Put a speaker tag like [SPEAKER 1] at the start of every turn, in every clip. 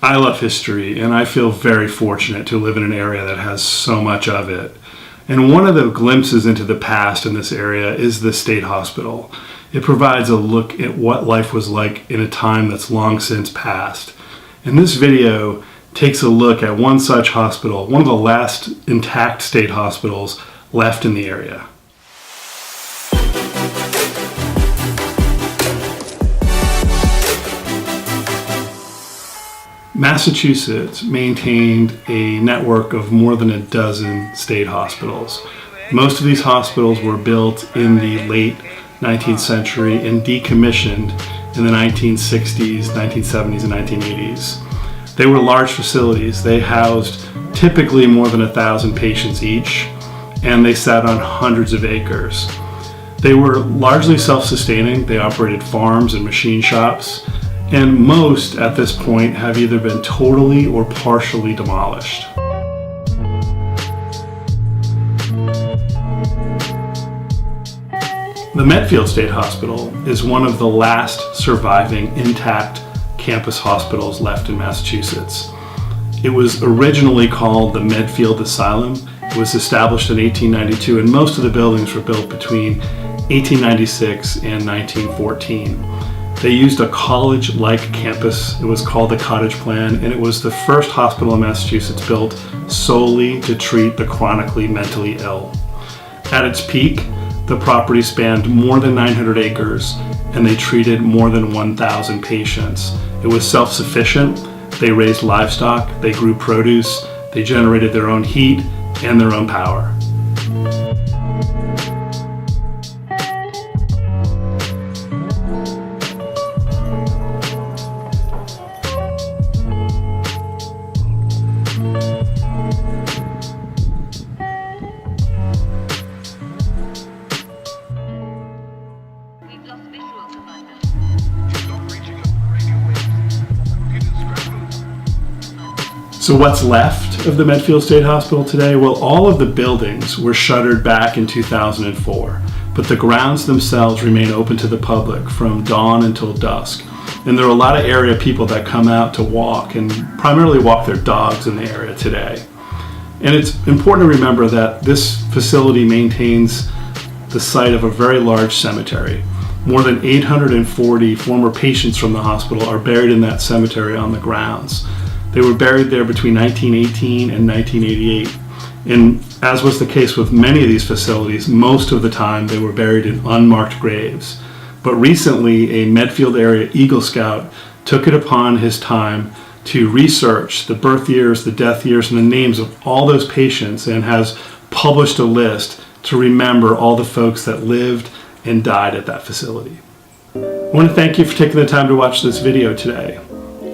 [SPEAKER 1] I love history, and I feel very fortunate to live in an area that has so much of it. And one of the glimpses into the past in this area is the State Hospital. It provides a look at what life was like in a time that's long since passed. And this video takes a look at one such hospital, one of the last intact state hospitals left in the area. Massachusetts maintained a network of more than a dozen state hospitals. Most of these hospitals were built in the late 19th century and decommissioned in the 1960s, 1970s, and 1980s. They were large facilities. They housed typically more than 1,000 patients each, and they sat on hundreds of acres. They were largely self-sustaining. They operated farms and machine shops, and most at this point have either been totally or partially demolished. The Medfield State Hospital is one of the last surviving intact campus hospitals left in Massachusetts. It was originally called the Medfield Asylum. It was established in 1892, and most of the buildings were built between 1896 and 1914. They used a college-like campus. It was called the Cottage Plan, and it was the first hospital in Massachusetts built solely to treat the chronically mentally ill. At its peak, the property spanned more than 900 acres, and they treated more than 1,000 patients. It was self-sufficient. They raised livestock, they grew produce, they generated their own heat and their own power. So what's left of the Medfield State Hospital today? Well, all of the buildings were shuttered back in 2004, but the grounds themselves remain open to the public from dawn until dusk. And there are a lot of area people that come out to walk and primarily walk their dogs in the area today. And it's important to remember that this facility maintains the site of a very large cemetery. More than 840 former patients from the hospital are buried in that cemetery on the grounds. They were buried there between 1918 and 1988. And as was the case with many of these facilities, most of the time they were buried in unmarked graves. But recently, a Medfield area Eagle Scout took it upon his time to research the birth years, the death years, and the names of all those patients, and has published a list to remember all the folks that lived and died at that facility. I want to thank you for taking the time to watch this video today.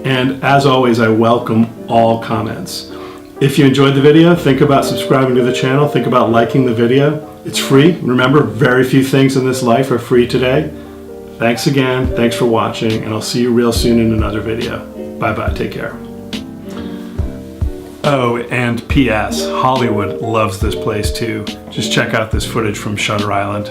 [SPEAKER 1] And as always, I welcome all comments. If you enjoyed the video, think about subscribing to the channel, think about liking the video. It's free. Remember, very few things in this life are free today. Thanks again, thanks for watching, and I'll see you real soon in another video. Bye-bye, take care. Oh, and P.S. Hollywood loves this place too. Just check out this footage from Shutter Island.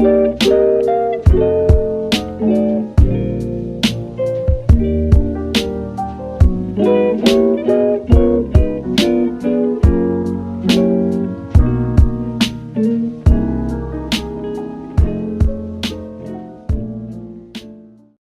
[SPEAKER 2] Thank you.